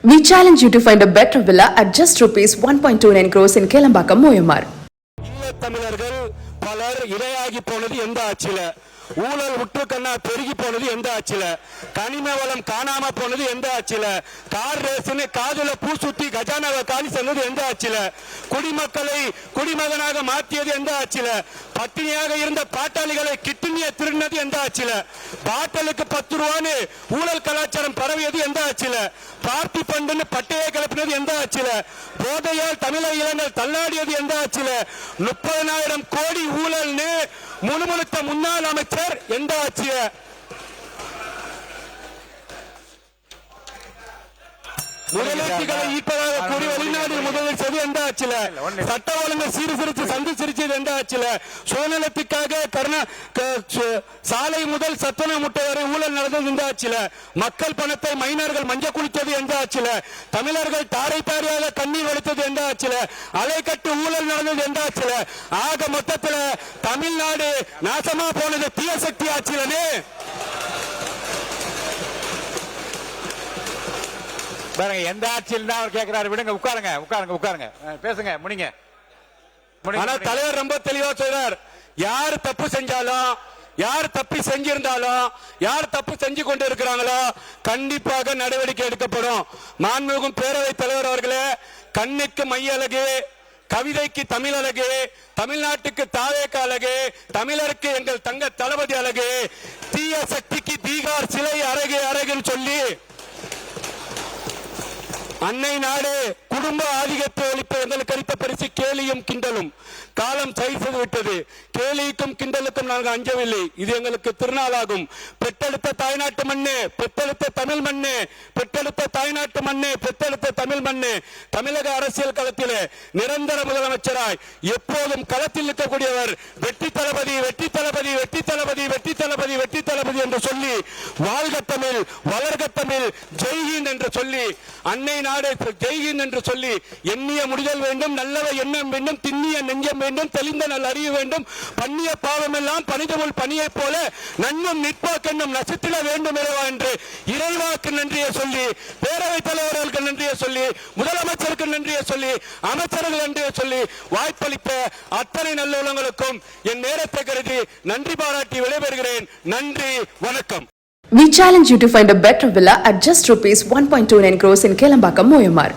We challenge you to find a better villa at just rupees 1.29 crores in Kelambakam, Moyamar. தமிழர்கள் பலர் இரையாகி போனது எந்த ஆட்சியில, ஊழல் உற்றுக்கண்ணா பெருகி போனது எந்த ஆட்சியில, கனிம வளம் காணாம போனது எந்த ஆட்சியில, கார் ரேஸ்னு காதுல பூ சுத்தி கஜானாவை காலி செஞ்சது எந்த ஆட்சியில, குடிமக்களை குடிமகனாக மாற்றியது எந்த ஆட்சியில, பட்டினியாக இருந்த பாட்டாளிகளை கிட்னியை திருடினது எந்த ஆட்சியில, பாட்டலுக்கு 10 ரூபான்னு ஊழல் கலாச்சாரம் பரவியது எந்த ஆட்சியில, பார்ட்டி பண்டுன்னு பட்டையை கிளப்பினது எந்த ஆட்சியில, போதையால் தமிழக இளைஞர்கள் தள்ளாடியது எந்த ஆட்சியில, 30,000 கோடி ஊழல்னு முணுமுணுத்த முன்னாள் அமைச்சர் எந்த ஆட்சியில, முதலீட்டுகளை ஈட்டதாக கூறி வெளிநாடு முதலில் செய்து எந்த ஆட்சியில, சட்ட ஒழுங்கை சீர்திருத்தி சந்தி சிரிச்சது எந்த ஆட்சியில, சுயநலத்துக்காக சாலை முதல் சத்துண முட்டை வரை ஊழல் நடந்தது எந்த ஆட்சியில, மக்கள் பணத்தை மைனர்கள் மஞ்ச குளித்தது எந்த ஆட்சியில, தமிழர்கள் தாரை தாரையாக கண்ணீர் வலித்தது எந்த ஆட்சியில, அலைக்கட்டு ஊழல் நடந்தது எந்த ஆட்சியில, ஆக மொத்தத்தில் தமிழ்நாடு நாசமா போனது தீய சக்தி ஆட்சியிலே. பாருங்க, எந்த ஆட்சியில் தான் அவர் கேட்கிறாரு. விடுங்க, உட்காருங்க உட்காருங்க உட்காருங்க, பேசுங்க, முடிங்க. ஆனா தலைவர் ரொம்ப தெளிவா சொல்றார், யார் தப்பு செஞ்சாலும், யார் தப்பி செஞ்சிருந்தாலும், யார் தப்பு செஞ்சு கொண்டு இருக்கிறாங்களோ கண்டிப்பாக நடவடிக்கை எடுக்கப்படும். மாண்புமிகு பேரவைத் தலைவர் அவர்களே, கண்ணுக்கு மைய அழகு, கவிதைக்கு தமிழ் அழகு, தமிழ்நாட்டுக்கு தாவேக்க அழகு, தமிழருக்கு எங்கள் தங்க தளபதி அழகு, தீய சக்திக்கு பீகார் சிலை அழகு அழகுன்னு சொல்லி அன்னை நாடு குடும்ப ஆதிக்கத்தை ஒழிப்பு எங்களுக்கு அளித்த பரிசு கேலியும் கிண்டலும். காலம் சைது விட்டது. கேலிக்கும் கிண்டலுக்கும் நாங்கள் அஞ்சவில்லை. இது எங்களுக்கு திருநாளாகும். பெற்றெடுத்த தாய்நாட்டு மண்ணு, பெற்றெடுத்த தமிழ் மண்ணு, பெற்றெடுத்த தாய்நாட்டு மண்ணு, பெற்றெடுத்த தமிழ் மண்ணு, தமிழக அரசியல் களத்திலே நிரந்தர முதலமைச்சராய் எப்போதும் களத்தில் நிற்கக்கூடியவர் வெற்றி தளபதி, வெற்றி தளபதி, வெற்றி தளபதி, வெற்றி தளபதி, வெற்றி தளபதி என்று சொல்லி, வாழ்க தமிழ், வளர்க தமிழ், ஜெய்ஹிந்த் என்று சொல்லி, அன்னை நாடு ஜெய்ஹிந்த் என்று சொல்லி, எண்ணிய முடிதல் வேண்டும், நல்லவை எண்ணம் வேண்டும், திண்ணிய நெஞ்சம் வேண்டும், தெளிந்த நல் அறிய வேண்டும், பண்ணிய பாவம் எல்லாம் பனிதமுள் பணியை போல நன்னும் நிற்போக்கென்னும் நசித்திட வேண்டும் என்று இறைவாக்கு நன்றியை சொல்லி, பேரவைத் தலைவர்களுக்கு நன்றியை சொல்லி, முதலமைச்சருக்கு நன்றியை சொல்லி, அமைச்சர்கள் நன்றியை சொல்லி, வாய்ப்பளித்த அத்தனை நல்லுள்ளங்களுக்கும் என் நேரத்தை கருதி நன்றி பாராட்டி விடைபெறுகிறேன். நன்றி, வணக்கம். We challenge you to find a better villa at just rupees 1.29 crores in Kelambakam, Moyamar.